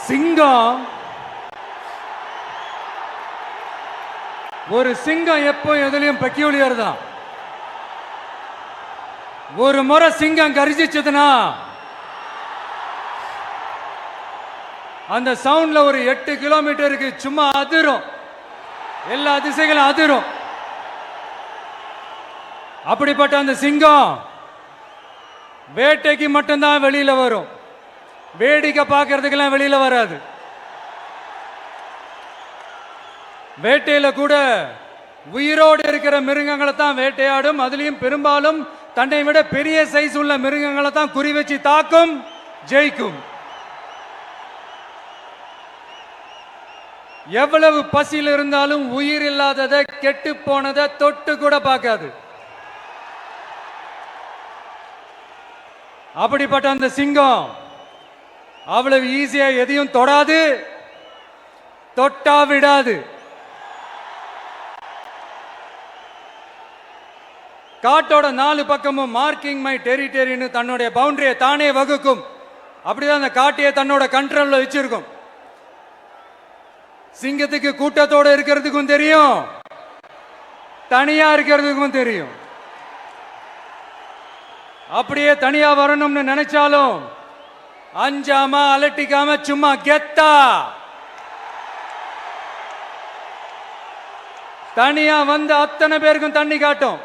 சிங்கம் ஒரு சிங்கம் எப்போ எதுலயும் பெக்யூலியர் தான். ஒரு முறை சிங்கம் கரிச்சிச்சதுன்னா அந்த சவுண்ட்ல ஒரு 8 கிலோமீட்டருக்கு சும்மா அதிரும், எல்லா திசைகளும் அதிரும். அப்படிப்பட்ட அந்த சிங்கம் வேட்டைக்கு மட்டும்தான் வெளியில வரும், வேடிக்கை பார்க்கறதுக்கெல்லாம் வெளியில வராது. வேட்டையில கூட உயிரோடு இருக்கிற மிருகங்களை தான் வேட்டையாடும். அதுலயும் பெரும்பாலும் தன்னை விட பெரிய சைஸ் உள்ள மிருகங்களை தான் குறி வச்சு தாக்கும், ஜெயிக்கும். எவ்வளவு பசியில் இருந்தாலும் உயிர் இல்லாததை, கெட்டு போனதை தொட்டு கூட பார்க்காது. அப்படிப்பட்ட அந்த சிங்கம் அவ்வளவு ஈஸியா எதையும் தொடாது, தொட்டா விடாது. காட்டோட 4 பக்கமும் மார்க்கிங் மை டெரிட்டரின்னு தன்னுடைய பவுண்டரியை தானே வகுக்கும். அப்படிதான் அந்த காட்டையை தன்னோட கண்ட்ரோல்ல வச்சிருக்கும். சிங்கத்துக்கு கூட்டத்தோட இருக்கிறதுக்கும் தெரியும், தனியா இருக்கிறதுக்கும் தெரியும். அப்படியே தனியா வரணும்னு நினைச்சாலும் அஞ்சாம அலட்டிக்காம சும்மா கெத்தா தனியா வந்து அத்தனை பேருக்கும் தண்ணி காட்டும்.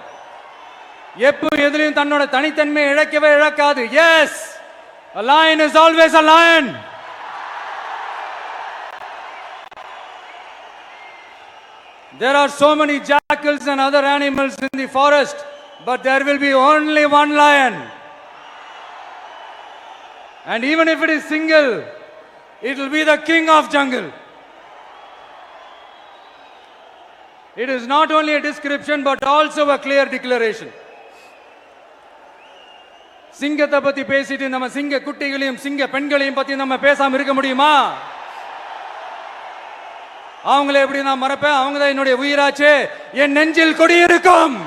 எப்ப எதுலயும் தன்னோட தனித்தன்மையை இழக்கவே இழக்காது. Yes, a lion is always a lion. There are so many jackals and other animals in the forest, but there will be only one lion. And even if it is single, it will be the king of jungle. It is not only a description but also a clear declaration. சிங்கத்தை பத்தி பேசிட்டு நம்ம சிங்க குட்டிகளையும் சிங்க பெண்களையும் பத்தி நம்ம பேசாம இருக்க முடியுமா? அவங்களை எப்படி நான் மறப்பேன்? அவங்க தான் என்னுடைய உயிராச்சே, என் நெஞ்சில் குடியிருக்கும்.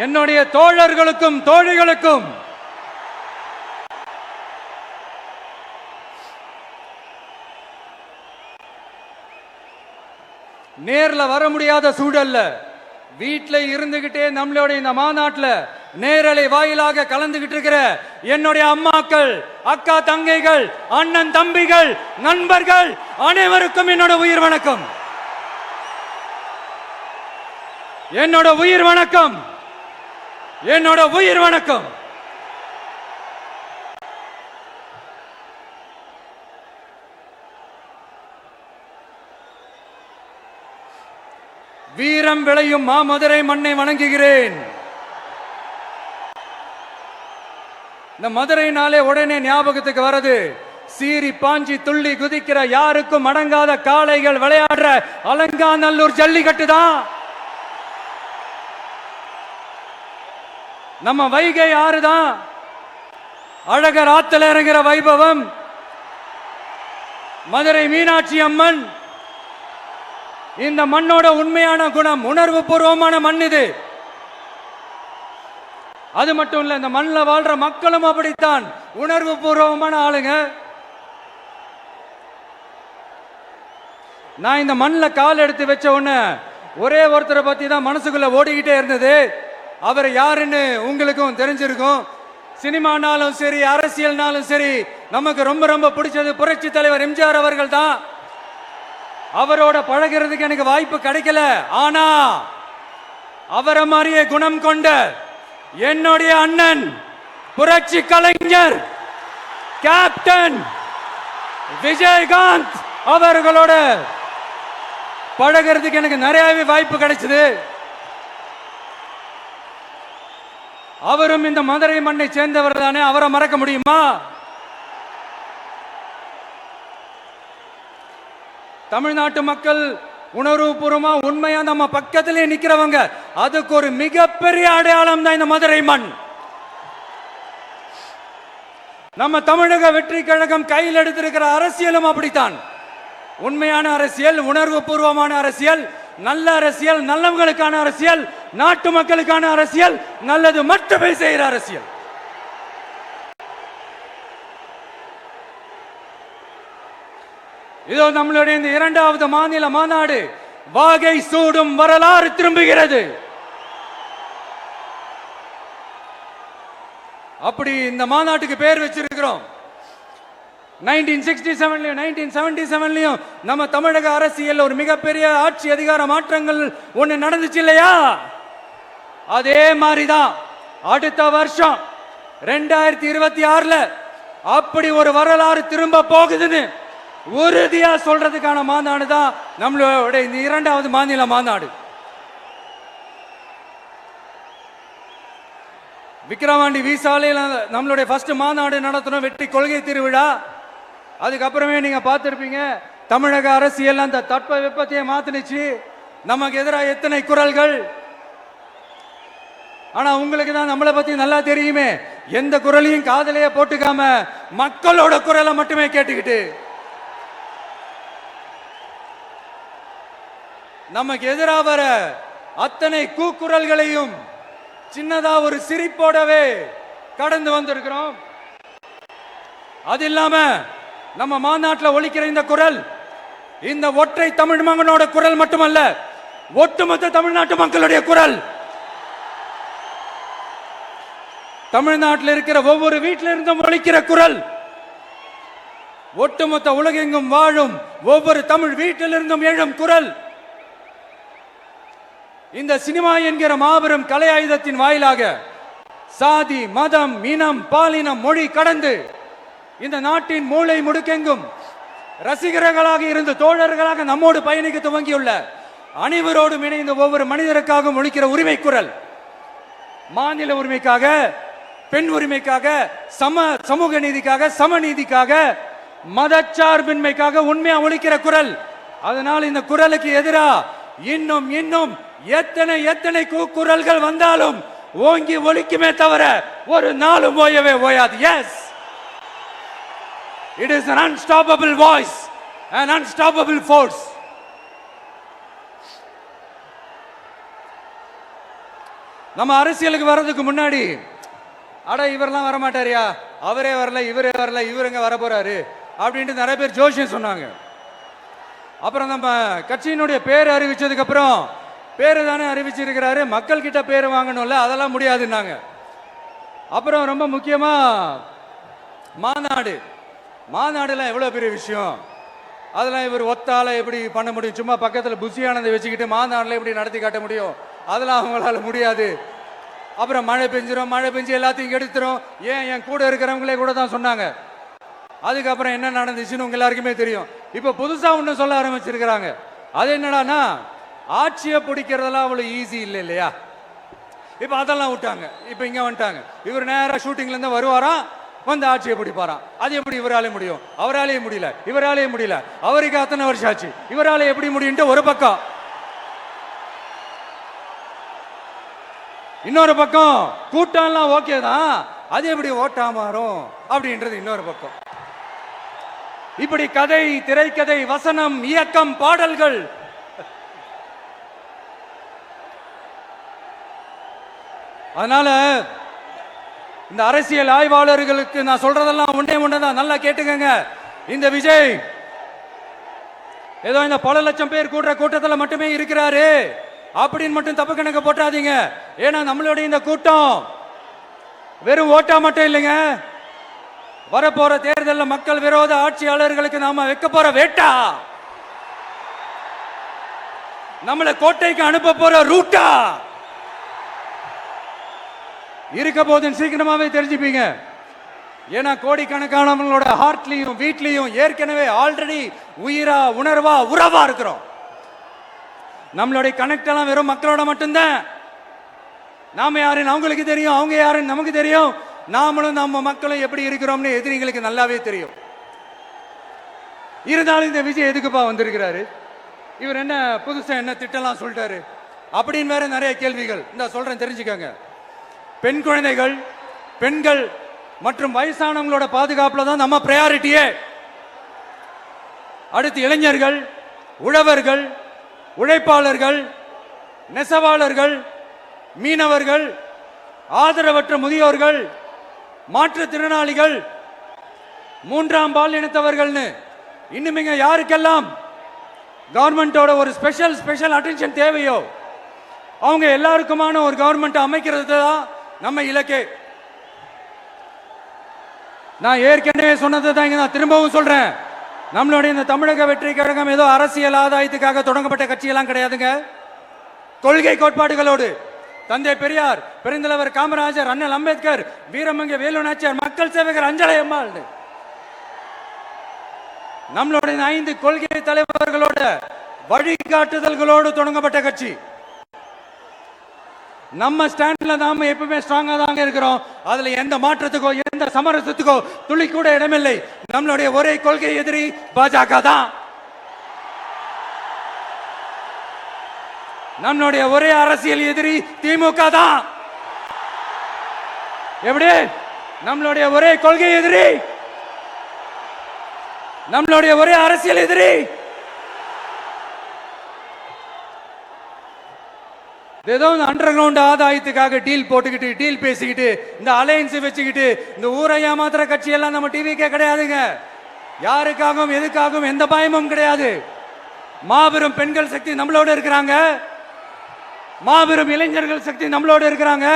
என்னுடைய தோழர்களுக்கும் தோழிகளுக்கும் நேர்ல வர முடியாத சூழல்ல வீட்டில் இருந்துகிட்டே நம்மளோட இந்த மாநாட்டில் நேரலை வாயிலாக கலந்துகிட்டு இருக்கிற என்னுடைய அம்மாக்கள், அக்கா தங்கைகள், அண்ணன் தம்பிகள், நண்பர்கள் அனைவருக்கும் என்னோட உயிர் வணக்கம். என்னோட உயிர் வணக்கம், என்னோட உயிர் வணக்கம். வீரம் விளையும் மாமதுரை மண்ணை வணங்குகிறேன். இந்த மதுரைனாலே உடனே ஞாபகத்துக்கு வரது சீறி பாஞ்சி துள்ளி குதிக்கிற யாருக்கும் அடங்காத காளைகள் விளையாடுற அலங்காநல்லூர் ஜல்லிக்கட்டு தான். நம்ம வைகை ஆறுதான் அழகர் ஆத்துல இறங்குற வைபவம். மதுரை மீனாட்சி அம்மன் இந்த மண்ணோட உண்மையான குணம், உணர்வு பூர்வமான மண் இது. அது மட்டும் இல்ல, இந்த மண்ணில் வாழ்ற மக்களும் அப்படித்தான் உணர்வு பூர்வமான ஆளுங்க. நான் இந்த மண்ணில் கால் எடுத்து வச்ச உடனே ஒரே ஒருத்தரை பத்தி தான் மனசுக்குள்ள ஓடிக்கிட்டே இருந்தது. அவர் யாருன்னு உங்களுக்கும் தெரிஞ்சிருக்கும். சினிமானாலும் சரி, அரசியல்னாலும் சரி, நமக்கு ரொம்ப ரொம்ப பிடிச்சது புரட்சி தலைவர் எம்ஜிஆர் அவர்கள் தான். அவரோட பழகிறதுக்கு எனக்கு வாய்ப்பு கிடைக்கல. ஆனா அவரை மாதிரியே குணம் கொண்ட என்னுடைய அண்ணன் புரட்சி கலைஞர் கேப்டன் விஜயகாந்த் அவர்களோட பழகிறதுக்கு எனக்கு நிறையவே வாய்ப்பு கிடைச்சது. அவரும் இந்த மதுரை மண்ணை சேர்ந்தவர் தானே, அவரை மறக்க முடியுமா? தமிழ்நாட்டு மக்கள் உணர்வுபூர்வமா உண்மையா நம்ம பக்கத்திலே நிக்கிறவங்க, அதுக்கு ஒரு மிகப்பெரிய அடையாளம் தான் இந்த மதுரை மண். நம்ம தமிழக வெற்றி கழகம் கையில் எடுத்திருக்கிற அரசியலும் அப்படித்தான். உண்மையான அரசியல், உணர்வு பூர்வமான அரசியல், நல்ல அரசியல், நல்லவங்களுக்கான அரசியல், நாட்டு மக்களுக்கான அரசியல், நல்லது மட்டுமே செய்கிற அரசியல். இதோ நம்மளுடைய இந்த இரண்டாவது மாநில மாநாடு வாகை சூடும் வரலாறு திரும்புகிறது. அப்படி இந்த மாநாட்டுக்கு பேர் வச்சிருக்கிறோம். 1967லயும் 1977லயும் நம்ம தமிழக அரசியல் ஒரு மிகப்பெரிய ஆட்சி அதிகார மாற்றங்கள் ஒண்ணு நடந்துச்சு இல்லையா? அதே மாதிரிதான் அடுத்த வருஷம் 2026ல அப்படி ஒரு வரலாறு திரும்ப போகுதுன்னு உறுதியா சொல்றதுக்கான மாநாடு தான் நம்மளோட இந்த இரண்டாவது மாநில மாநாடு. விக்கிரவாண்டி விசாலையில் நம்மளுடைய ஃபர்ஸ்ட் மாநாடு நடத்தணும், வெற்றி கொள்கை திருவிழா. அதுக்கப்புறமே நீங்க பார்த்திருப்பீங்க தமிழக அரசியல் அந்த தட்ப வெப்பத்தையே மாத்தினுச்சு. நமக்கு எதிராக எத்தனை குரல்கள். ஆனா உங்களுக்கு தான் நம்மளை பத்தி நல்லா தெரியுமே, எந்த குரலையும் காதலையே போட்டுக்காம மக்களோட குரலை மட்டுமே கேட்டுக்கிட்டு நமக்கு எதிராக வர அத்தனை கூக்குரல்களையும் சின்னதா ஒரு சிரிப்போடவே கடந்து வந்திருக்கிறோம். அது இல்லாம நம்ம மாநாட்டில் ஒலிக்கிற இந்த குரல் இந்த ஒற்றை தமிழ் மகனோட குரல் மட்டுமல்ல, ஒட்டுமொத்த தமிழ்நாட்டு மக்களுடைய குரல். தமிழ்நாட்டில் இருக்கிற ஒவ்வொரு வீட்டில இருந்தும் ஒலிக்கிற குரல், ஒட்டுமொத்த உலகெங்கும் வாழும் ஒவ்வொரு தமிழ் வீட்டிலிருந்தும் எழும் குரல். இந்த சினிமா என்கிற மாபெரும் கலை ஆயுதத்தின் வாயிலாக சாதி, மதம், இனம், பாலினம், மொழி கடந்து இந்த நாட்டின் மூளை முடுக்கெங்கும் ரசிகர்களாக இருந்து தோழர்களாக நம்மோடு பயணிக்க துவங்கியுள்ள அனைவரோடும் இணைந்த ஒவ்வொரு மனிதருக்காகவும் ஒலிக்கிற உரிமை குரல். மாநில உரிமைக்காக, பெண் உரிமைக்காக, சமூக நீதிக்காக, சமநீதிக்காக, மதச்சார்பின்மைக்காக உண்மையா ஒலிக்கிற குரல். அதனால் இந்த குரலுக்கு எதிராக இன்னும் இன்னும் எத்தனை எத்தனை குரல்கள் வந்தாலும் ஓங்கி ஒலிக்குமே தவிர ஒரு நாளும் ஓயவே ஓயாது. Yes, it is an unstoppable voice, an unstoppable force. நம்ம அரசியலுக்கு வர்றதுக்கு முன்னாடி அட இவரெல்லாம் வர மாட்டாரியா, அவரே வரல, இவரே வரல, இவருங்க வர போறாரு அப்படின்ட்டு நிறைய பேர் ஜோஷியம் சொன்னாங்க. அப்புறம் நம்ம கட்சியினுடைய பேர் அறிவிச்சதுக்கு அப்புறம் பேரு தானே அறிவிச்சிருக்கிறாரு, மக்கள் கிட்ட பேர் வாங்கணும்ல, அதெல்லாம் முடியாதுன்னாங்க. அப்புறம் ரொம்ப முக்கியமா மாநாடுலாம் எவ்வளவு பெரிய விஷயம், அதெல்லாம் இவர் ஒத்தால எப்படி பண்ண முடியும், சும்மா பக்கத்தில் புஷியானதை வச்சுக்கிட்டு மாநாடுல எப்படி நடத்தி காட்ட முடியும், அதெல்லாம் அவங்களால முடியாது. அப்புறம் மழை பெஞ்சு எல்லாத்தையும் கெடுத்துரும். ஏன் என் கூட இருக்கிறவங்களே கூட தான் சொன்னாங்க. அதுக்கப்புறம் என்ன நடந்துச்சுன்னு உங்க எல்லாருக்குமே தெரியும். இப்ப புதுசா ஒண்ணு சொல்ல ஆரம்பிச்சிருக்கிறாங்க. அது என்னடானா, ஆட்சியை பிடிக்கிறதெல்லாம் அவ்வளவு ஈஸி இல்லை இல்லையா. இப்ப அதெல்லாம் விட்டாங்க, இப்ப இங்க வந்துட்டாங்க. இவர் நேரா ஷூட்டிங்ல இருந்து வருவாராம், வந்து ஆட்சியை பிடிப்பாராம். அது எப்படி இவராலே முடியும், அவராலே முடியல, இவராலே முடியல, அவருக்கு அத்தனை வருஷம் ஆச்சு, இவராலே எப்படி முடியும் ஒரு பக்கம். இன்னொரு பக்கம் கூட்டம்லாம் ஓகே தான், அது எப்படி ஓட்டா மாறும் அப்படின்றது இன்னொரு பக்கம். இப்படி கதை, திரைக்கதை, வசனம், இயக்கம், பாடல்கள், அதனால இந்த அரசியல் ஆய்வாளர்களுக்கு நான் சொல்றதெல்லாம் ஒன்னேதான், நல்லா கேட்டுக்கங்க. இந்த விஜய் ஏதோ இந்த பல லட்சம் பேர் கூடுற கூட்டத்தில் மட்டுமே இருக்கிறாரு அப்படின்னு மட்டும் தப்பு கணக்கு போட்டாதீங்க. ஏன்னா நம்மளுடைய இந்த கூட்டம் வெறும் ஓட்டா மட்டும் இல்லைங்க, வரப்போற தேர்தலில் மக்கள் விரோத ஆட்சியாளர்களுக்கு நாம வைக்க போற வேட்டா, நம்மளை கோட்டைக்கு அனுப்ப போற ரூட்டா இருக்க போதுன்னு சீக்கிரமாவே தெரிஞ்சுப்பீங்க. ஏன்னா கோடிக்கணக்கானவங்களோட ஹார்ட்லயும் வீட்லயும் ஏற்கனவே ஆல்ரெடி உயிரா, உணர்வா, உறவா இருக்கிறோம். நம்மளுடைய கனெக்ட் எல்லாம் வெறும் மக்களோட மட்டும்தான். நாம யாருன்னு அவங்களுக்கு தெரியும், அவங்க யாருன்னு நமக்கு தெரியும். நாமளும் நம்ம மக்களும் எப்படி இருக்கிறோம்னு எதிரிங்களுக்கு நல்லாவே தெரியும். இருந்தாலும் இந்த விஜய் எதுக்குப்பா வந்திருக்கிறாரு, இவர் என்ன புதுசா என்ன திட்டம்லாம் சொல்லிட்டாரு அப்படின்னு வேற நிறைய கேள்விகள். இந்த சொல்றேன் தெரிஞ்சுக்கங்க. பெண் குழந்தைகள், பெண்கள் மற்றும் வயசானவங்களோட பாதுகாப்புல தான் நம்ம பிரையாரிட்டியே. அடுத்து இளைஞர்கள், உழவர்கள், உழைப்பாளர்கள், நெசவாளர்கள், மீனவர்கள், ஆதரவற்ற முதியோர்கள், மாற்றுத்திறனாளிகள், மூன்றாம் பாலினத்தவர்கள்னு இன்னும் யாருக்கெல்லாம் கவர்மெண்டோட ஒரு ஸ்பெஷல் அட்டென்ஷன் தேவையோ அவங்க எல்லாருக்குமான ஒரு கவர்மெண்ட் அமைக்கிறது தான் நம்ம இலக்கே. நான் ஏற்கனவே சொன்னதை தான் இங்க நான் திரும்பவும் சொல்றேன். நம்மளுடைய இந்த தமிழக வெற்றி கழகம் ஏதோ அரசியல் ஆதாயத்துக்காக தொடங்கப்பட்ட கட்சியெல்லாம் கிடையாதுங்க. கொள்கை கோட்பாடுகளோடு தந்தை பெரியார், பெருந்தலைவர் காமராஜர், அண்ணல் அம்பேத்கர், வீரமங்க வேலு நாச்சியார், மக்கள் சேவகர் அஞ்சலை அம்மாள், நம்மளுடைய 5 கொள்கை தலைவர்களோட வழிகாட்டுதல்களோடு தொடங்கப்பட்ட கட்சி. நம்ம ஸ்டாண்ட்ல நாம எப்பவுமே ஸ்ட்ராங்கா தாங்க இருக்கிறோம். அதுல எந்த மாற்றத்துக்கோ எந்த சமரசத்துக்கோ துளி கூட இடமில்லை. நம்மளுடைய ஒரே கொள்கை எதிரி பாஜக தான். நம்மளுடைய ஒரே அரசியல் எதிரி திமுக தான். எப்படி? நம்மளுடைய ஒரே கொள்கை எதிரி, நம்மளுடைய ஒரே அரசியல் எதிரி ஏதோ அண்டர் கிரவுண்ட் ஆதாயத்துக்காக டீல் போட்டுக்கிட்டு டீல் பேசிக்கிட்டு இந்த அலையன்ஸ் வச்சுக்கிட்டு இந்த ஊரை ஏமாத்துற கட்சி எல்லாம் நம்ம டிவிக்கே கிடையாதுங்க. யாருக்காகவும் எதுக்காகவும் எந்த பயமும் கிடையாது. மாபெரும் பெண்கள் சக்தி நம்மளோட இருக்கிறாங்க, மாபெரும் இளைஞர்கள் சக்தி நம்மளோட இருக்கிறாங்க,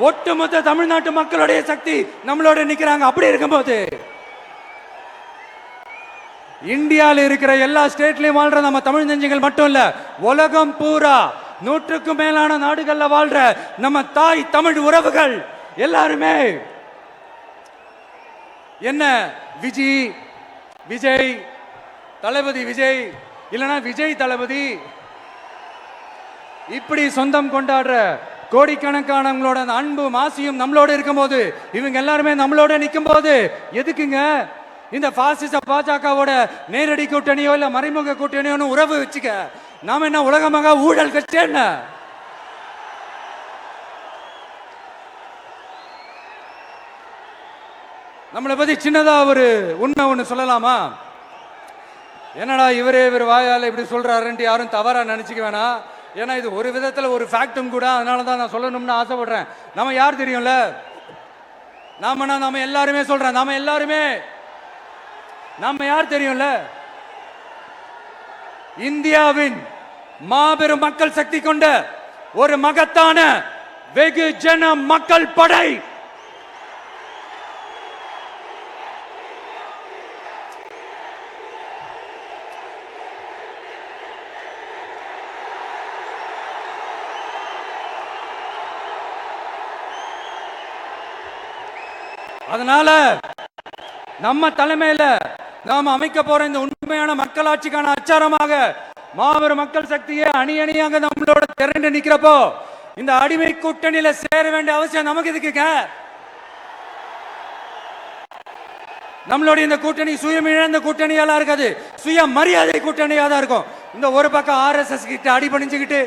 ஒட்டுமொத்த தமிழ்நாட்டு மக்களுடைய சக்தி நம்மளோட நிக்கிறாங்க. அப்படி இருக்கும்போது இந்தியாவில் இருக்கிற எல்லா ஸ்டேட்லயும் வாழ்ற நம்ம தமிழ் நெஞ்சங்கள் மட்டும் இல்ல, உலகம் பூரா 100க்கும் மேலான நாடுகள்ல வாழ்ற நம்ம தாய் தமிழ் உறவுகள் எல்லாருமே என்ன விஜய் தளபதி விஜய் இல்லனா விஜய் தளபதி இப்படி சொந்தம் கொண்டாடுற கோடிக்கணக்கானவங்களோட அன்பு மாசியும் நம்மளோட இருக்கும் போது, இவங்க எல்லாருமே நம்மளோட நிற்கும் போது எதுக்குங்க இந்த பாசிச பாஜகவோட நேரடி கூட்டணியோ இல்ல மறைமுக கூட்டணியோ உறவு வச்சுக்க? நாம என்ன உலகமாக ஊழல் கட்சி என்ன? நம்மளை பத்தி சின்னதா ஒரு உண்மை ஒண்ணு சொல்லலாமா? என்னடா இவர் வாயால இப்படி சொல்றாருன்ட்டு யாரும் தவறா நினைச்சுக்க வேணாம். ஏன்னா இது ஒரு விதத்துல ஒரு ஃபேக்டும் கூட. அதனாலதான் நான் சொல்லணும்னு ஆசைப்படுறேன். நம்ம யார் தெரியும்ல? நாம எல்லாருமே சொல்றேன். நாம யார் தெரியும்ல? இந்தியாவின் மாபெரும் மக்கள் சக்தி கொண்ட ஒரு மகத்தான வெகுஜன மக்கள் படை. அதனால நம்ம தலைமையில நாம் அமைக்க போற இந்த உண்மையான மக்களாட்சிக்கான அச்சாரமாக மாபெரும் மக்கள் சக்தியை அணியாக நம்மளோட திரண்டு நிக்கிறப்போ இந்த அடிமை கூட்டணியில சேர வேண்டிய அவசியம் நமக்கு இருக்குங்க. நம்மளுடைய இந்த கூட்டணி சுயமிழந்த கூட்டணியால இருக்காது, சுய மரியாதை கூட்டணியா தான் இருக்கும். இந்த ஒரு பக்கம் RSS கிட்ட அடிபணிஞ்சுக்கிட்டு,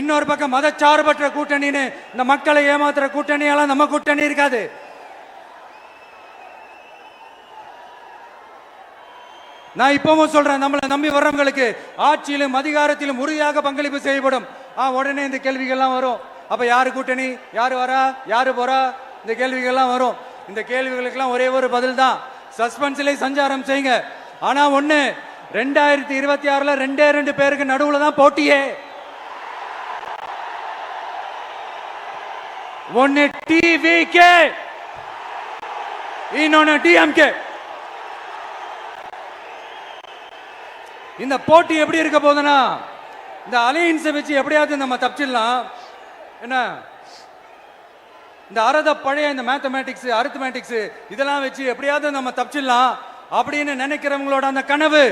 இன்னொரு பக்கம் மதச்சார்பற்ற கூட்டணின்னு இந்த மக்களை ஏமாத்துற கூட்டணியால நம்ம கூட்டணி இருக்காது. நான் இப்பவும் சொல்றேன், நம்மளை நம்பி வர்றவங்களுக்கு ஆட்சியிலும் அதிகாரத்திலும் உறுதியாக பங்களிப்பு செய்யப்படும். உடனே இந்த கேள்விகள்லாம் வரும். அப்ப யாரு கூட்டணி, யாரு வரா, யாரு போறா, இந்த கேள்விகள்லாம் வரும். இந்த கேள்விகளுக்கெல்லாம் ஒரே ஒரு பதில் தான், சஸ்பென்ஸ்ல சஞ்சாரம் செய்யுங்க. ஆனா ஒண்ணு, 2026ல 2 பேருக்கு நடுவுல தான் போட்டியே. ஒன்னு டிவிகே, இன்னொன்னு டிஎம்கே. இந்த போட்டி எப்படி இருக்க போதுன்னா, இந்த அலையன்ஸை வச்சு எப்படியாவது நம்ம தப்பிச்சிடலாம். என்ன இந்த பழைய இந்த மேத்தமேட்டிக்ஸ் அரித்மேட்டிக்ஸ் இதெல்லாம் வச்சு எப்படியாவது நம்ம தப்பிச்சிடலாம் அப்படின்னு நினைக்கிறவங்களோட அந்த கனவு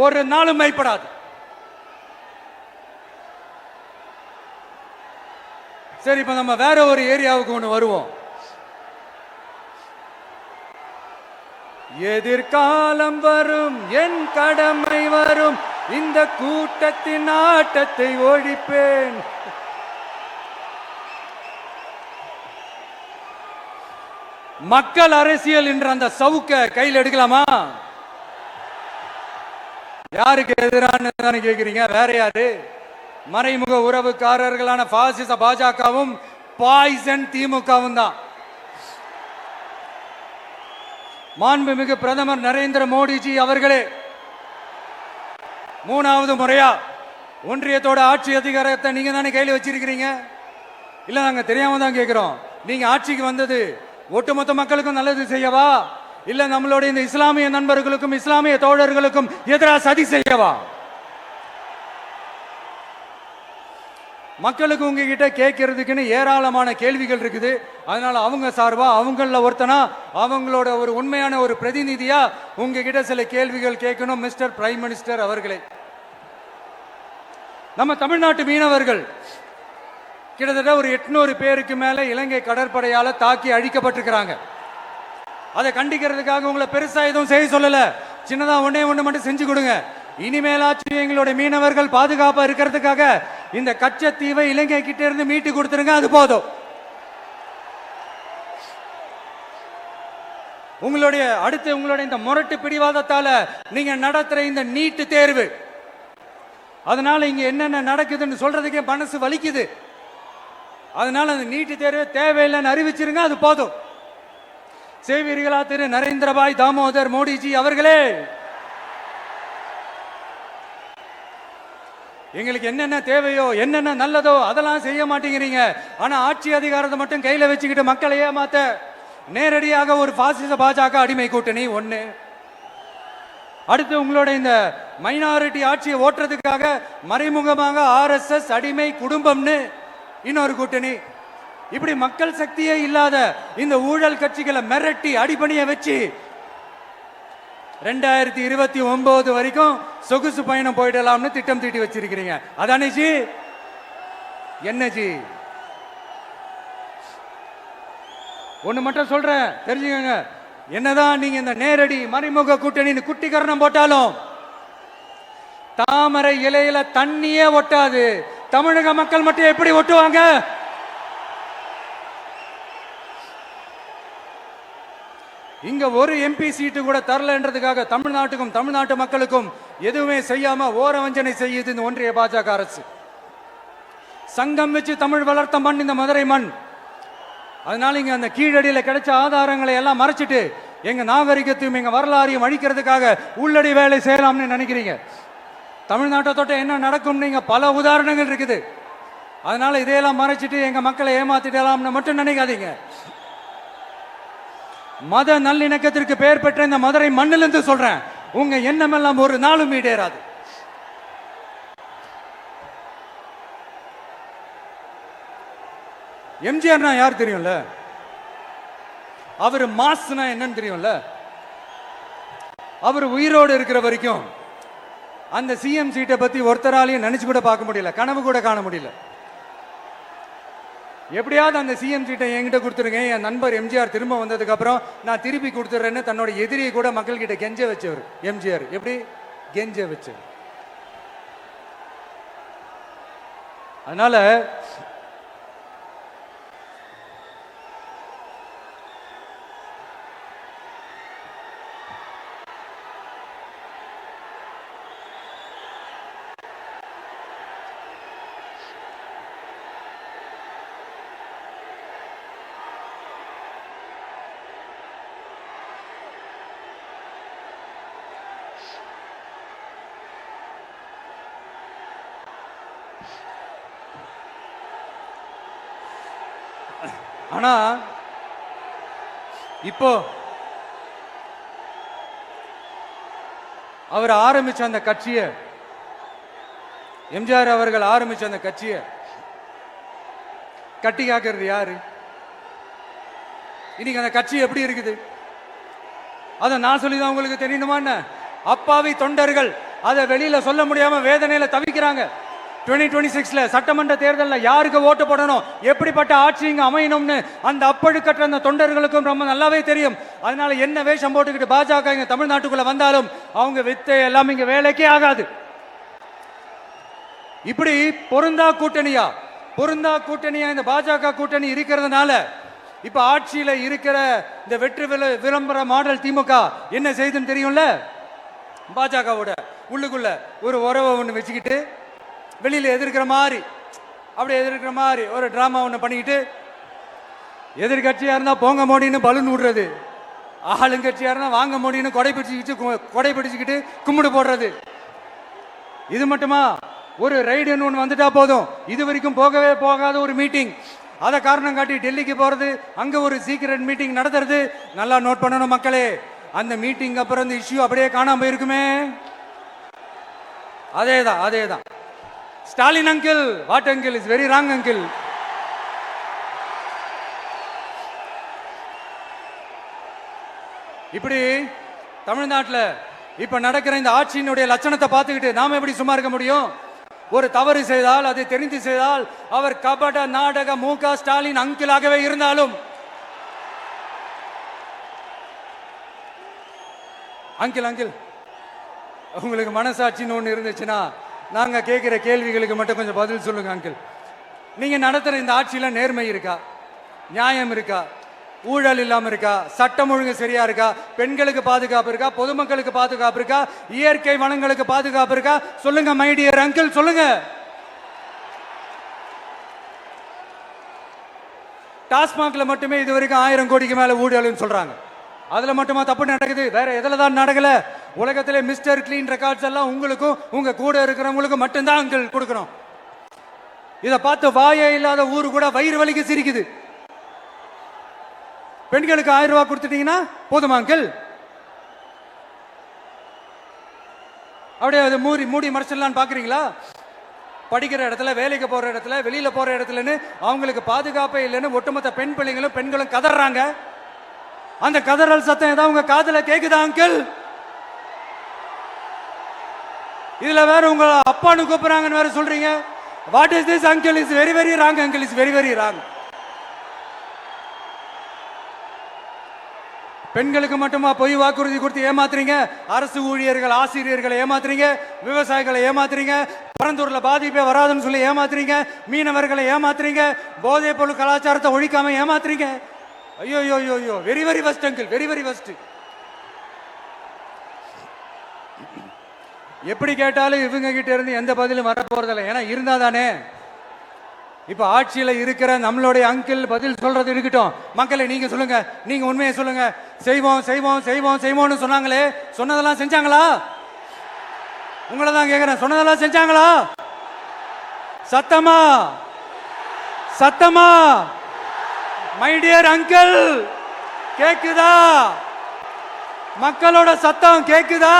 ஒரு நாளும் மைப்படாது. சரி, இப்ப நம்ம வேற ஒரு ஏரியாவுக்கு ஒன்று வருவோம். எதிர்காலம் வரும், என் கடமை வரும், இந்த கூட்டத்தின் ஆட்டத்தை ஒழிப்பேன். மக்கள் அரசியல் என்ற அந்த சவுக்க கையில் எடுக்கலாமா? யாருக்கு எதிரான கேக்குறீங்க? வேற யாரு? மறைமுக உறவுக்காரர்களான பாசிச பாஜகவும் பாய்சன் திமுகவும் தான். மாண்புமிகு பிரதமர் நரேந்திர மோடிஜி அவர்களே, 3வது முறையா ஒன்றியத்தோட ஆட்சி அதிகாரத்தை நீங்க தானே கையில் வச்சிருக்கிறீங்க. இல்ல நாங்க தெரியாம தான் கேட்கிறோம். நீங்க ஆட்சிக்கு வந்தது ஒட்டுமொத்த மக்களுக்கும் நல்லது செய்யவா, இல்ல நம்மளுடைய இந்த இஸ்லாமிய நண்பர்களுக்கும் இஸ்லாமிய தோழர்களுக்கும் எதிராக சதி செய்யவா? மக்களுக்கு உங்ககிட்ட கேட்கறதுக்குன்னு ஏராளமான கேள்விகள் இருக்குது. அதனால அவங்க சார்பா அவங்கள ஒருத்தனா அவங்களோட ஒரு உண்மையான ஒரு பிரதிநிதியா உங்ககிட்ட சில கேள்விகள் கேட்கணும். மிஸ்டர் பிரைம் மினிஸ்டர் அவர்களே, நம்ம தமிழ்நாட்டு மீனவர்கள் கிட்டத்தட்ட ஒரு 800 பேருக்கு மேல இலங்கை கடற்படையால தாக்கி அழிக்கப்பட்டிருக்கிறாங்க. அதை கண்டிக்கிறதுக்காக உங்களை பெருசா எதுவும் செய்ய சொல்லல, சின்னதா ஒண்ணே ஒண்ணு மட்டும் செஞ்சு கொடுங்க. இனிமேலாச்சு எங்களுடைய மீனவர்கள் பாதுகாப்பா இருக்கிறதுக்காக இந்த கச்சத்தீவை இலங்கை கிட்ட இருந்து மீட்டு கொடுத்துருங்க, அது போதும். உங்களுடைய இந்த முரட்டு பிடிவாதத்தால நீங்க நடத்துற இந்த நீட்டு தேர்வு, அதனால இங்க என்னென்ன நடக்குதுன்னு சொல்றதுக்கே மனசு வலிக்குது. அதனால அந்த நீட்டு தேர்வு தேவையில்லைன்னு அறிவிச்சிருங்க, அது போதும். செய்வீர்களா திரு நரேந்திரபாய் தாமோதர் மோடிஜி அவர்களே? எங்களுக்கு என்னென்ன தேவையோ என்னென்ன நல்லதோ அதெல்லாம் செய்ய மாட்டேங்கிறீங்க. ஆனா ஆட்சி அதிகாரத்தை மட்டும் கையில வச்சுக்கிட்டு மக்களை ஏமாத்த நேரடியாக ஒரு பாசிச பாஜக அடிமை கூட்டணி ஒண்ணு. அடுத்து உங்களோட இந்த மைனாரிட்டி ஆட்சியை ஓட்டுறதுக்காக மறைமுகமாக RSS அடிமை குடும்பம்னு இன்னொரு கூட்டணி. இப்படி மக்கள் சக்தியே இல்லாத இந்த ஊழல் கட்சிகளை மிரட்டி அடிபணிய வச்சு 2029 வரைக்கும் சொகுசு பயணம் போயிடலாம்னு திட்டம் தீட்டி வச்சிருக்கிறீங்க. அதானே ஜி? என்ன ஜி? ஒண்ணு மட்டும் சொல்றேன், தெரிஞ்சுக்கங்க. என்னதான் நீங்க இந்த நேரடி மறைமுக கூட்டணி குட்டிகரணம் போட்டாலும் தாமரை இலையில தண்ணியே ஒட்டாது. தமிழக மக்கள் மட்டும் எப்படி ஒட்டுவாங்க? இங்க ஒரு MP சீட்டு கூட தரலன்றதுக்காக தமிழ்நாட்டுக்கும் தமிழ்நாட்டு மக்களுக்கும் எதுவுமே செய்யாம ஓரவஞ்சனை செய்யுது இந்த ஒன்றிய பாஜக அரசு. சங்கம் வச்சு தமிழ் வளர்த்த மண் இந்த மதுரை மண். அதனால இங்க அந்த கீழடியில கிடைச்ச ஆதாரங்களை எல்லாம் மறைச்சிட்டு எங்க நாகரிகத்தையும் எங்க வரலாறையும் அழிக்கிறதுக்காக உள்ளடி வேலை செய்யலாம்னு நினைக்கிறீங்க. தமிழ்நாட்டை தொட்ட என்ன நடக்கும் நீங்க பல உதாரணங்கள் இருக்குது. அதனால இதையெல்லாம் மறைச்சிட்டு எங்க மக்களை ஏமாத்திடலாம்னு மட்டும் நினைக்காதீங்க. மத நல்லிணக்கத்திற்கு பெயர் பெற்ற இந்த மதுரை மண்ணிலிருந்து சொல்றேன், உங்க எண்ணமெல்லாம் ஒரு நாளும் ஈடேறாது. எம்ஜிஆர்னா யார் தெரியும்ல? அவர் மாஸ்னா என்னன்னு தெரியும்ல? அவர் உயிரோடு இருக்கிற வரைக்கும் அந்த CM சீட்டை பத்தி ஒருத்தராலையும் நினைச்சு கூட பார்க்க முடியல, கனவு கூட காண முடியல. எப்படியாவது அந்த CM சீட்டை என்கிட்ட கொடுத்துருங்க, என் நண்பர் எம்ஜிஆர் திரும்ப வந்ததுக்கு அப்புறம் நான் திருப்பி கொடுத்துறேன்னு தன்னோட எதிரியை கூட மக்கள் கிட்ட கெஞ்ச வச்சவர் எம்ஜிஆர். எப்படி கெஞ்ச வச்சவர்? அதனால ஆனா இப்போ அவர் ஆரம்பிச்ச அந்த கட்சியை, எம்ஜிஆர் அவர்கள் ஆரம்பிச்ச அந்த கட்சியை கட்டி காக்கிறது யாரு? இன்னைக்கு அந்த கட்சி எப்படி இருக்குது? அதை நான் சொல்லிதான் உங்களுக்கு தெரியணுமா? அப்பாவி தொண்டர்கள் அதை வெளியில சொல்ல முடியாம வேதனையில தவிக்கிறாங்க. 2026 சட்டமன்ற தேர்தலில் யாருக்கு ஓட்டு போடணும், எப்படிப்பட்ட ஆட்சி இங்க அமையணும்னு அந்த அப்பழுக்கற்ற அந்த தொண்டர்களுக்கும் ரொம்ப நல்லாவே தெரியும். அதனால என்ன வேஷம் போட்டுக்கிட்டு பாஜக இங்க தமிழ்நாட்டுக்குள்ள வந்தாலும் அவங்க வித்தை எல்லாம் இங்க வேலைக்கே ஆகாது. இப்படி பொருந்தா கூட்டணியா இந்த பாஜக கூட்டணி இருக்கிறதுனால இப்ப ஆட்சியில இருக்கிற இந்த வெற்றி விளம்பர மாடல் திமுக என்ன செய்துன்னு தெரியும்ல? பாஜகவோட உள்ளுக்குள்ள ஒரு உறவை ஒண்ணு வச்சுக்கிட்டு வெளியில எதிர்க்கிற மாதிரி, அப்படி எதிர்க்கிற மாதிரி ஒரு டிராமா ஒன்று பண்ணிக்கிட்டு, எதிர்கட்சியா இருந்தா போங்க மோடின்னு பலூன் விடுறது, ஆளுங்கட்சியா இருந்தா வாங்க மோடின்னு கொடை பிடிச்சுக்கிட்டு கும்பிடு போடுறது. இது மட்டுமா? ஒரு ரைடுன்னு ஒன்று வந்துட்டா போதும், இது வரைக்கும் போகவே போகாத ஒரு மீட்டிங், அதை காரணம் காட்டி டெல்லிக்கு போறது, அங்க ஒரு சீக்கிரட் மீட்டிங் நடத்துறது. நல்லா நோட் பண்ணணும் மக்களே, அந்த மீட்டிங் அப்புறம் இந்த இஷ்யூ அப்படியே காணாம போயிருக்குமே. அதேதான் அதேதான். Stalin uncle, what uncle is very wrong uncle. இப்படி தமிழ்நாட்டில் இப்ப நடக்கிற இந்த ஆட்சியினுடைய லட்சணத்தை பார்த்துக்கிட்டு நாம எப்படி சும்மா இருக்க முடியும்? ஒரு தவறு செய்தால், அதை தெரிந்து செய்தால், அவர் கபட நாடக மு.க. ஸ்டாலின் அங்கிளாகவே இருந்தாலும், அங்கிள் அங்கிள் உங்களுக்கு மனசாட்சின்னு ஒன்று இருந்துச்சுன்னா நாங்க கேட்கிற கேள்விகளுக்கு மட்டும் கொஞ்சம் பதில் சொல்லுங்க அங்கிள். நீங்க நடத்துற இந்த ஆட்சியில நேர்மை இருக்கா? நியாயம் இருக்கா? ஊழல் இல்லாம இருக்கா? சட்டம் ஒழுங்கு சரியா இருக்கா? பெண்களுக்கு பாதுகாப்பு இருக்கா? பொதுமக்களுக்கு பாதுகாப்பு இருக்கா? இயற்கை வளங்களுக்கு பாதுகாப்பு இருக்கா? சொல்லுங்க மை டியர் அங்கிள், சொல்லுங்க. டாஸ்மாக்ல மட்டுமே இது வரைக்கும் 1000 கோடிக்கு மேல ஊழல்னு சொல்றாங்க. அதுல மட்டுமா தப்பு நடக்குது? வேற எதுல தான் நடக்கல? உலகத்திலே மிஸ்டர் கிளீன் ரெக்கார்ட்ஸ் எல்லாம் உங்களுக்கும் உங்க கூட இருக்கிறவங்களுக்கும் மட்டும்தான் அங்கிள் கொடுக்கணும். இதை பார்த்து வாயே இல்லாத ஊரு கூட வயிறு வலிக்கு சிரிக்குது. பெண்களுக்கு 1000 ரூபாய் கொடுத்துட்டீங்கன்னா போதுமா அங்கிள்? அப்படியே அது மூடி மறைச்சிடலான்னு பாக்குறீங்களா? படிக்கிற இடத்துல, வேலைக்கு போற இடத்துல, வெளியில போற இடத்துலன்னு அவங்களுக்கு பாதுகாப்பே இல்லைன்னு ஒட்டுமொத்த பெண்களும் கதறாங்க. அந்த கதறல் சத்தம் ஏதாவது உங்க காதுல கேக்குதா அங்கிள்? இதுல வேற உங்க அப்பான்னு கூப்பிடுறாங்கன்னு வேற சொல்றீங்க. What is this uncle? Is very very wrong uncle, is very very wrong. பெண்களுக்கு மட்டுமா பொய் வாக்குறுதி கொடுத்து ஏமாத்துறீங்க? அரசு ஊழியர்கள், ஆசிரியர்களை ஏமாத்துறீங்க, விவசாயிகளை ஏமாத்துறீங்க, பரந்தூர்ல பாதிப்பே வராதுன்னு சொல்லி ஏமாத்துறீங்க, மீனவர்களை ஏமாத்துறீங்க, போதைப் பொருள் கலாச்சாரத்தை ஒழிக்காம ஏமாத்துறீங்க. ஐயோ ஐயோ ஐயோ, very very first uncle, very very first. எப்படி கேட்டாலும் இவங்க கிட்ட இருந்து எந்த பதிலும் வர போறதில்லை. ஏன்னா இருந்தா தானே. இப்ப ஆட்சியில இருக்கிற நம்மளுடைய அங்கிள் பதில் சொல்றது இருக்கட்டும். மக்களை நீங்க சொல்லுங்க, நீங்க உண்மையை சொல்லுங்க. செய்வோம் செய்வோம் செய்வோம் செய்வோம்னு சொன்னாங்களே, சொன்னதெல்லாம் செஞ்சாங்களா? உங்களை தான் கேக்குறேன், சொன்னதெல்லாம் செஞ்சாங்களா? சத்தமா சத்தமா மை டியர் அங்கிள், கேக்குதா? மக்களோட சத்தம் கேக்குதா?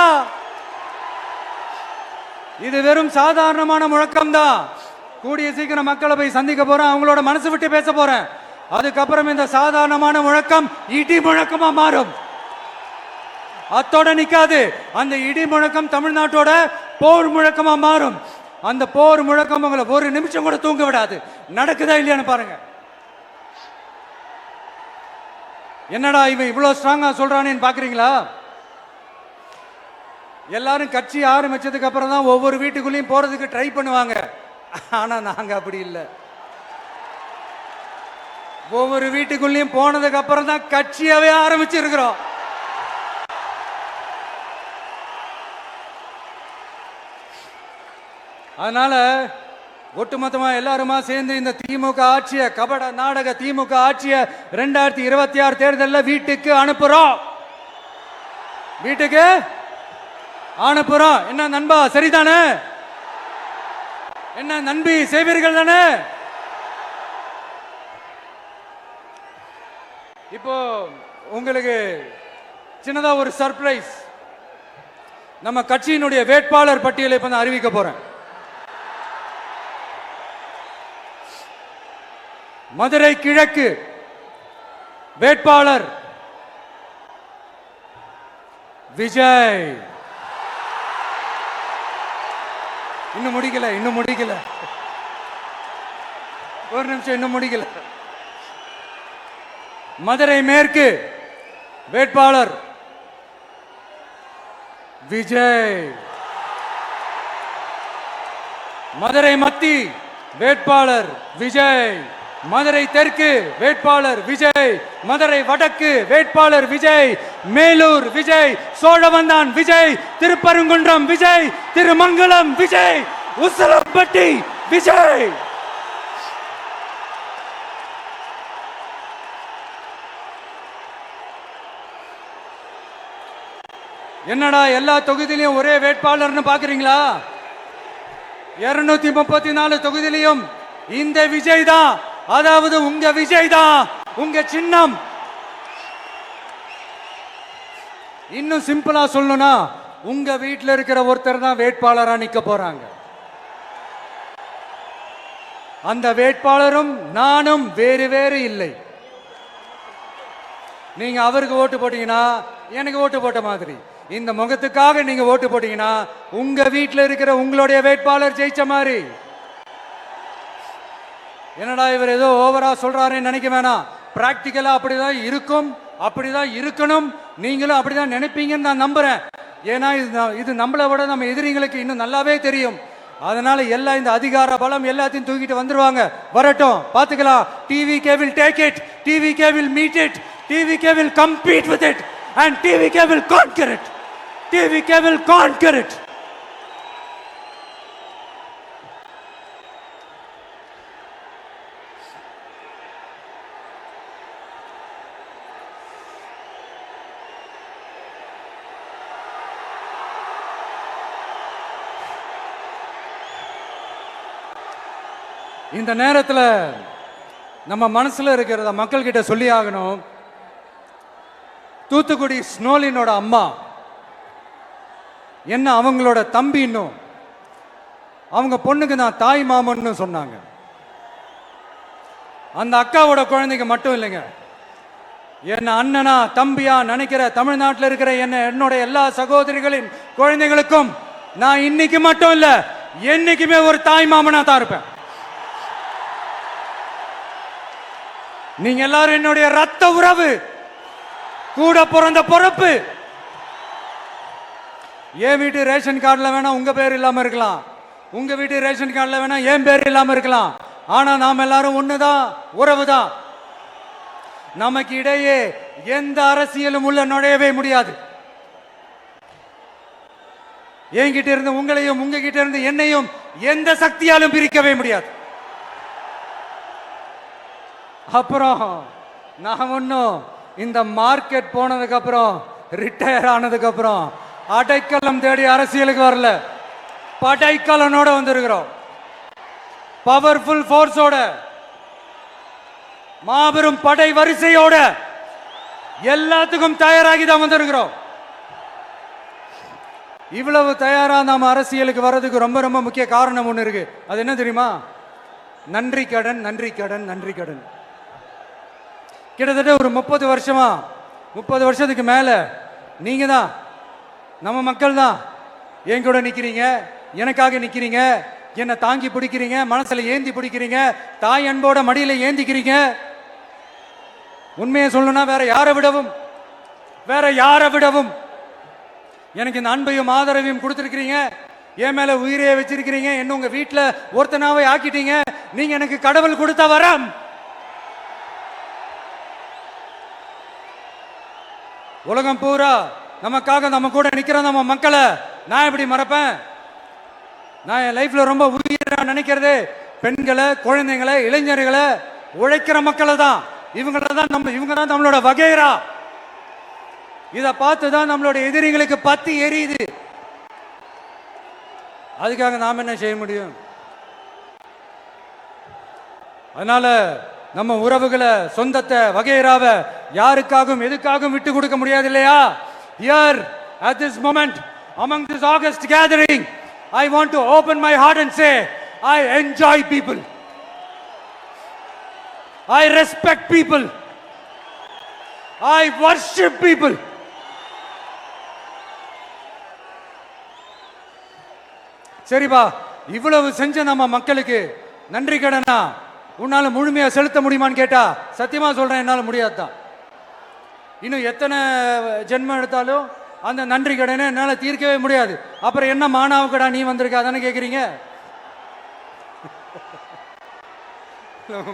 இது வெறும் சாதாரணமான முழக்கம் தான். கூடிய சீக்கிரம் மக்களை போய் சந்திக்க போறேன், அவங்களோட மனசு விட்டு பேச போறேன். அதுக்கப்புறம் இந்த சாதாரணமான முழக்கம் இடி முழக்கமா மாறும். அத்தோட நிக்காது, அந்த இடி முழக்கம் தமிழ்நாட்டோட போர் முழக்கமா மாறும். அந்த போர் முழக்கம் உங்களை ஒரு நிமிஷம் கூட தூங்க விடாது. நடக்குதா இல்லையான்னு பாருங்க. என்னடா இவன் இவ்வளவு ஸ்ட்ராங்கா சொல்றானேன்னு பாக்குறீங்களா? எல்லாரும் கட்சி ஆரம்பிச்சதுக்கு அப்புறம் தான் ஒவ்வொரு வீட்டுக்குள்ளேயும் போறதுக்கு ட்ரை பண்ணுவாங்க. ஆனா நாங்க அப்படி இல்லை. ஒவ்வொரு வீட்டுக்குள்ளேயும் போனதுக்கு அப்புறம் தான் கட்சியாவே ஆரம்பிச்சிருக்கிறோம். அதனால ஒட்டுமொத்தமா எல்லாருமா சேர்ந்து இந்த திமுக ஆட்சிய, கபட நாடக திமுக ஆட்சிய 2026 தேர்தலில் வீட்டுக்கு அனுப்புறோம். வீட்டுக்கு அனுப்புறோம். என்ன நண்பா, சரிதானே? என்ன நண்பி, செய்வீர்கள் தானே? இப்போ உங்களுக்கு சின்னதா ஒரு சர்ப்ரைஸ். நம்ம கட்சியினுடைய வேட்பாளர் பட்டியலை இப்ப அறிவிக்க போறேன். மதுரை கிழக்கு வேட்பாளர் விஜய். இன்னும் முடிக்கல. ஒரு நிமிஷம், இன்னும் முடிக்கல. மதுரை மேற்கு வேட்பாளர் விஜய். மதுரை மத்தி வேட்பாளர் விஜய். மதுரை தெற்கு வேட்பாளர் விஜய். மதுரை வடக்கு வேட்பாளர் விஜய். மேலூர் விஜய். சோழவந்தான் விஜய். திருப்பரங்குன்றம் விஜய். திருமங்கலம் விஜய். உசிலம்பட்டி விஜய். என்னடா எல்லா தொகுதியிலும் ஒரே வேட்பாளர்னு பாக்குறீங்களா? 234 தொகுதியிலும் இந்த விஜய் தான், அதாவது உங்க விஜய் தான் உங்க சின்னம். இன்னும் சிம்பிளா சொல்லணும்னா உங்க வீட்டில் இருக்கிற ஒருத்தர் தான் வேட்பாளரா நிக்க போறாங்க. அந்த வேட்பாளரும் நானும் வேறு வேறு இல்லை. நீங்க அவருக்கு ஓட்டு போட்டீங்கன்னா எனக்கு ஓட்டு போட்ட மாதிரி, இந்த முகத்துக்காக நீங்க ஓட்டு போட்டீங்கன்னா உங்க வீட்டில் இருக்கிற உங்களுடைய வேட்பாளர் ஜெயிச்ச மாதிரி. என்னடா இவர் ஏதோ ஓவரா சொல்றாருன்னு நினைக்க வேணாம். பிராக்டிக்கலா அப்படிதான் இருக்கும், அப்படிதான் இருக்கணும். நீங்களும் அப்படிதான் நினைப்பீங்கன்னு நான் நம்புறேன். ஏன்னா இது நம்மளை விட நம்ம எதிரிங்களுக்கு இன்னும் நல்லாவே தெரியும். அதனால எல்லாம் இந்த அதிகார பலம் எல்லாத்தையும் தூக்கிட்டு வந்துருவாங்க. வரட்டும், பாத்துக்கலாம். TVK will take it, TVK will meet it, TVK will compete with it and TVK will conquer it, TVK will conquer it. இந்த நேரத்தில் நம்ம மனசுல இருக்கிறத மக்கள் கிட்ட சொல்லி ஆகணும். தூத்துக்குடி ஸ்னோலினோட அம்மா என்ன அவங்களோட தம்பி, இன்னும் அவங்க பொண்ணுக்கு நான் தாய் மாமன்னு சொன்னாங்க. அந்த அக்காவோட குழந்தைக்கு மட்டும் இல்லைங்க, என்ன அண்ணனா தம்பியா நினைக்கிற தமிழ்நாட்டில் இருக்கிற என்னோட எல்லா சகோதரிகளின் குழந்தைகளுக்கும் நான் இன்னைக்கு மட்டும் இல்ல, என்னைக்குமே ஒரு தாய் மாமனா தான் இருப்பேன். நீங்க எல்லாரும் என்னுடைய ரத்த உறவு, கூட பிறந்த பொறுப்பு. என் வீட்டு ரேஷன் கார்டுல வேணா உங்க பேர் இல்லாம இருக்கலாம், உங்க வீட்டு ரேஷன் கார்டுல வேணா என் பேர் இல்லாம இருக்கலாம். ஆனா நாம் எல்லாரும் ஒண்ணுதான், உறவுதான். நமக்கு இடையே எந்த அரசியலும் உள்ள நுழையவே முடியாது. என்கிட்ட இருந்து உங்களையும் உங்ககிட்ட இருந்து என்னையும் எந்த சக்தியாலும் பிரிக்கவே முடியாது. அப்புறம் நான் ஒன்னும் இந்த மார்க்கெட் போனதுக்கு அப்புறம், ரிட்டையர் ஆனதுக்கு அப்புறம் அடைக்கலம் தேடி அரசியலுக்கு வரல. படைக்கலனோட வந்திருக்கிறோம். பவர்ஃபுல் போர்ஸோட, மாபெரும் படை வரிசையோட, எல்லாத்துக்கும் தயாராகி தான் வந்திருக்கிறோம். இவ்வளவு தயாரா நாம அரசியலுக்கு வர்றதுக்கு ரொம்ப ரொம்ப முக்கிய காரணம் ஒண்ணு இருக்கு. அது என்ன தெரியுமா? நன்றி கடன், நன்றி கடன், நன்றி கடன். கிட்டத்தட்ட ஒரு 30 வருஷமா, 30 வருஷத்துக்கு மேல நீங்க தான், நம்ம மக்கள் தான் என் கூட நிக்கிறீங்க, எனக்காக நிக்கிறீங்க, என்னை தாங்கி பிடிக்கிறீங்க, மனசுல ஏந்தி பிடிக்கிறீங்க, தாய் அன்போட மடியில ஏந்திக்கிறீங்க. உண்மையை சொல்லணும்னா வேற யாரை விடவும் எனக்கு இந்த அன்பையும் ஆதரவையும் கொடுத்திருக்கிறீங்க. என் மேல உயிரையே வச்சிருக்கிறீங்க. என்ன உங்க வீட்டுல ஒருத்தனாவே ஆக்கிட்டீங்க. நீங்க எனக்கு கடவுள் கொடுத்த வரம். உலகம் பூரா நமக்காக நம்ம கூட நிக்கிற நம்ம மக்களை நான் எப்படி மறப்பேன்? நான் என் லைஃப்ல ரொம்ப உயிரா நினைக்கிறது பெண்களை, குழந்தைங்களை, இளைஞர்களை, உழைக்கிற மக்களை தான். இவங்க தான் நம்மளோட வகைரா. இதை பார்த்து தான் நம்மளோட எதிரிகளுக்கு பத்தி எரியுது. அதுக்காக நாம் என்ன செய்ய முடியும்? அதனால நம்ம உறவுகளை, சொந்தத்தை, வகைராவை யாருக்காகவும் எதுக்காகவும் விட்டு கொடுக்க முடியாது இல்லையா? Here at this moment among this August gathering, I want to open my heart and say I enjoy people, I respect people, I worship people. சரிப்பா, இவ்வளவு செஞ்ச நம்ம மக்களுக்கு நன்றி கடனா உன்னால முழுமையா செலுத்த முடியுமான்னு கேட்டா சத்தியமா சொல்றேன், என்னால முடியாதுதான். இன்னும் எத்தனை ஜென்மம் எடுத்தாலும் அந்த நன்றி கடனை என்னால தீர்க்கவே முடியாது. அப்புறம் என்ன மானாவுக்கடா நீ வந்திருக்க அதானே கேக்குறீங்க?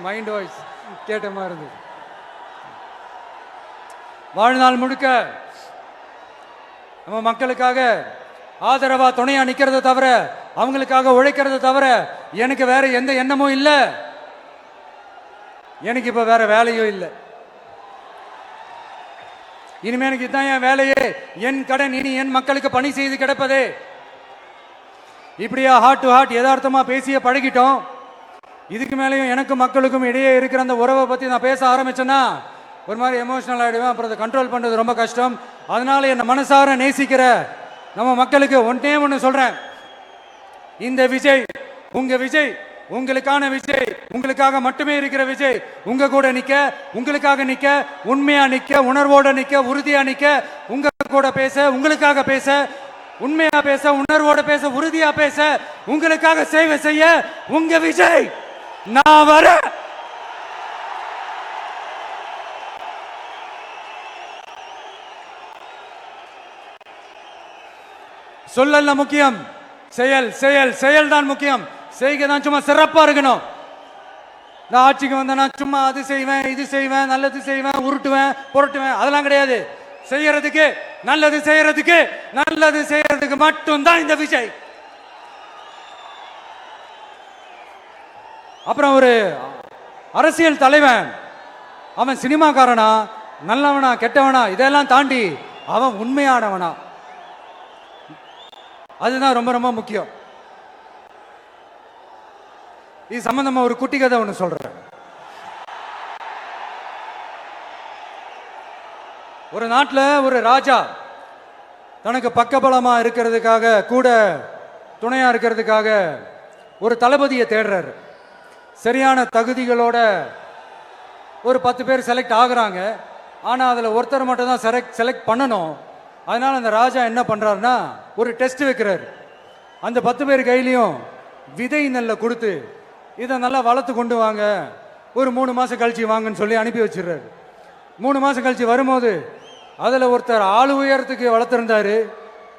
மைண்ட் வாய்ஸ் கேட்ட மாதிரி இருந்தது. வாழ்நாள் முழுக்க நம்ம மக்களுக்காக ஆதரவா துணையா நிக்கிறத தவிர அவங்களுக்காக உழைக்கிறத தவிர எனக்கு வேற எந்த எண்ணமும் இல்லை. எனக்கு இப்ப வேற வேலையும் இல்லை. இனிமே எனக்கு இதுதான் என் வேலையே. என் கடன் இனி என் மக்களுக்கு பணி செய்து கிடப்பதே. இப்படியா ஹார்ட் டு ஹார்ட் யதார்த்தமா பேசிய பழகிட்டோம். இதுக்கு மேலேயும் எனக்கும் மக்களுக்கும் இடையே இருக்கிற அந்த உறவை பத்தி நான் பேச ஆரம்பிச்சேன்னா ஒரு மாதிரி எமோஷனல் ஆயிடுவேன். அப்புறம் அதை கண்ட்ரோல் பண்றது ரொம்ப கஷ்டம். அதனால என்ன மனசார நேசிக்கிற நம்ம மக்களுக்கு ஒன்னே ஒன்று சொல்றேன். இந்த விஜய் உங்க விஜய், உங்களுக்கான விஜய், உங்களுக்காக மட்டுமே இருக்கிற விஜய். உங்க கூட நிக்க, உங்களுக்காக நிக்க, உண்மையா நிக்க, உணர்வோட நிக்க, உறுதியா நிக்க, உங்க கூட பேச, உங்களுக்காக பேச, உண்மையா பேச, உணர்வோட பேச, உறுதியா பேச, உங்களுக்காக சேவை செய்ய உங்க விஜய் நான் வர. சொல்லல முக்கியம், செயல் செயல் செயல் தான் முக்கியம். செய்கை தான் சும்மா சிறப்பா இருக்கணும். நான் ஆட்சிக்கு வந்தேன்னா சும்மா அது செய்வேன், இது செய்வேன், நல்லது செய்வேன், உருட்டுவேன், புரட்டுவேன், அதெல்லாம் கிடையாது. செய்யறதுக்கு நல்லது செய்யறதுக்கு நல்லது செய்யறதுக்கு மட்டும்தான் இந்த விஜய். அப்புறம் ஒரு அரசியல் தலைவன் அவன் சினிமாக்காரனா நல்லவனா கெட்டவனா இதெல்லாம் தாண்டி அவன் உண்மையானவனா, அதுதான் ரொம்ப ரொம்ப முக்கியம். இது சம்பந்தமா ஒரு குட்டி கதை ஒன்று சொல்றேன். ஒரு நாட்டில் ஒரு ராஜா தனக்கு பக்கபலமா இருக்கிறதுக்காக, கூட துணையா இருக்கிறதுக்காக ஒரு தளபதியை தேடுறாரு. சரியான தகுதிகளோட ஒரு 10 பேர் செலக்ட் ஆகுறாங்க. ஆனா அதுல ஒருத்தர் மட்டும் தான் செலக்ட் பண்ணணும். அதனால அந்த ராஜா என்ன பண்றாருன்னா ஒரு டெஸ்ட் வைக்கிறாரு. அந்த 10 பேர் கையிலையும் விதை நெல்லை கொடுத்து இதை நல்லா வளர்த்து கொண்டு வாங்க, ஒரு 3 மாசம் கழிச்சு வாங்கன்னு சொல்லி அனுப்பி வச்சிடுறாரு. 3 மாசம் கழிச்சு வரும்போது அதுல ஒருத்தர் ஆளு உயரத்துக்கு வளர்த்திருந்தாரு,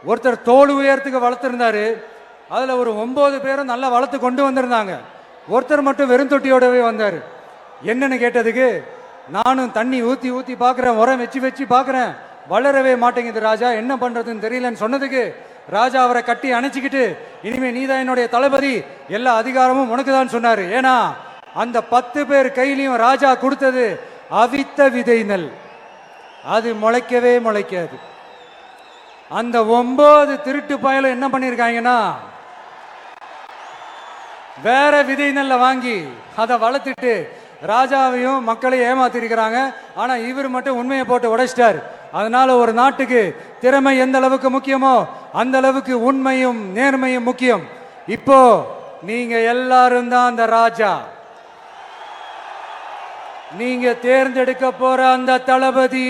ஒருத்தர் தோல் உயரத்துக்கு வளர்த்திருந்தாரு. அதுல ஒரு 9 பேரும் நல்லா வளர்த்து கொண்டு வந்திருந்தாங்க. ஒருத்தர் மட்டும் வெறும் தொட்டியோடவே வந்தாரு. என்னன்னு கேட்டதுக்கு, நானும் தண்ணி ஊத்தி ஊத்தி பாக்குறேன், உரம் வச்சு வச்சு பாக்குறேன், வளரவே மாட்டேங்குது ராஜா, என்ன பண்றதுன்னு தெரியலன்னு சொன்னதுக்கு ராஜா அவரை கட்டி அணைச்சிக்கிட்டு, இனிமே நீதான் என்னுடைய தளபதி, எல்லா அதிகாரமும் உனக்கு தான் சொன்னாரு. ஏன்னா அந்த 10 பேர் கையிலையும் ராஜா கொடுத்தது அவித்த விதை நெல், அது முளைக்கவே முளைக்காது. அந்த 9 திருட்டு பயலும் என்ன பண்ணிருக்காங்கன்னா வேற விதை நெல்லை வாங்கி அதை வளர்த்துட்டு ராஜாவையும் மக்களையும் ஏமாத்திருக்கிறாங்க. ஆனா இவர் மட்டும் உண்மையை போட்டு உடைச்சிட்டார். அதனால ஒரு நாட்டுக்கு திறமை எந்த அளவுக்கு முக்கியமோ அந்த அளவுக்கு உண்மையும் நேர்மையும் முக்கியம். இப்போ நீங்க எல்லாரும் தான் அந்த ராஜா. நீங்க தேர்ந்தெடுக்க போற அந்த தளபதி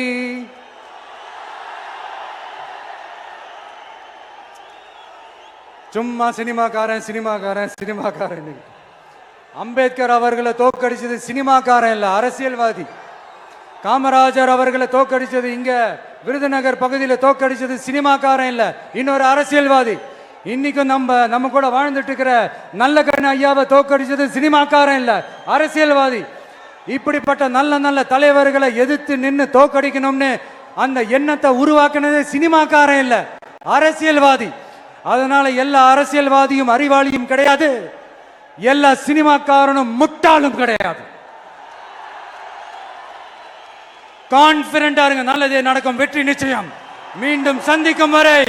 சும்மா சினிமாக்காரன் சினிமாக்காரன் சினிமாக்காரன். அம்பேத்கர் அவர்களை தோக்கடிச்சது சினிமாக்காரன் இல்ல, அரசியல்வாதி. காமராஜர் அவர்களை தோக்கடிச்சது இங்க விருதுநகர் பகுதியில் தோக்கடிச்சது சினிமாக்காரன் இல்ல, இன்னொரு அரசியல்வாதி. இன்னைக்கும் நம்ம கூட வாழ்ந்துட்டு இருக்கிற நல்ல கண்ண ஐயாவை தோக்கடிச்சது சினிமாக்காரன் இல்ல, அரசியல்வாதி. இப்படிப்பட்ட நல்ல நல்ல தலைவர்களை எதிர்த்து நின்று தோக்கடிக்கணும்னு அந்த எண்ணத்தை உருவாக்குனது சினிமாக்காரன் இல்ல, அரசியல்வாதி. அதனால எல்லா அரசியல்வாதியும் அறிவாளியும் கிடையாது, எல்லா சினிமாக்காரனும் முட்டாளும் கிடையாது. கான்பிடண்டா இருங்க, நல்லதே நடக்கும், வெற்றி நிச்சயம். மீண்டும் சந்திக்கும் வரை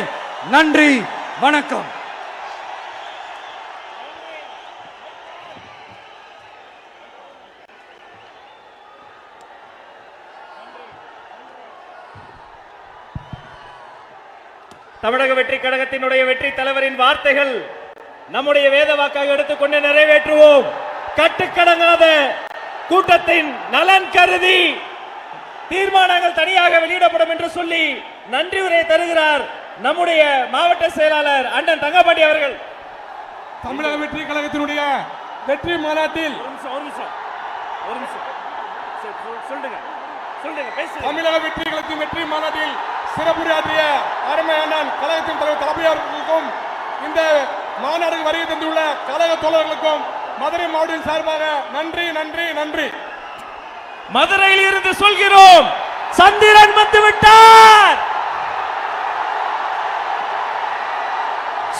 நன்றி, வணக்கம். தமிழக வெற்றி கழகத்தினுடைய வெற்றி தலைவரின் வார்த்தைகள் நம்முடைய வேத வாக்காக எடுத்துக்கொண்டு நிறைவேற்றுவோம். கட்டுக்கடங்காத கூட்டத்தின் நலன் கருதி தீர்மானங்கள் தனியாக வெளியிடப்படும் என்று சொல்லி நன்றி உரை தருகிறார் நம்முடைய மாவட்ட செயலாளர் அண்ணன் தங்கபாண்டி அவர்கள். தமிழக வெற்றி கழகத்தினுடைய வெற்றி மாநாட்டில் தமிழக வெற்றி கழகத்தின் வெற்றி மாநாட்டில் சிறப்புரையாற்றிய அருமை அண்ணன் கழகத்தின் தலைவர் தளபதி அவர்களுக்கும் இந்த மாநாடுக்கு வருகை தந்துள்ள கழக தோழர்களுக்கும் மதுரை மாவட்டத்தின் சார்பாக நன்றி நன்றி நன்றி. மதுரையில் இருந்து சொல்கிறோம், சந்திரன் வந்து விட்டார்,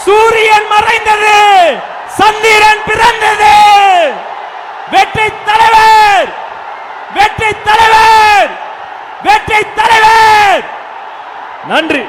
சூரியன் மறைந்தது, சந்திரன் பிறந்தது. வெற்றி தலைவர், வெற்றி தலைவர், வெற்றி தலைவர். நன்றி.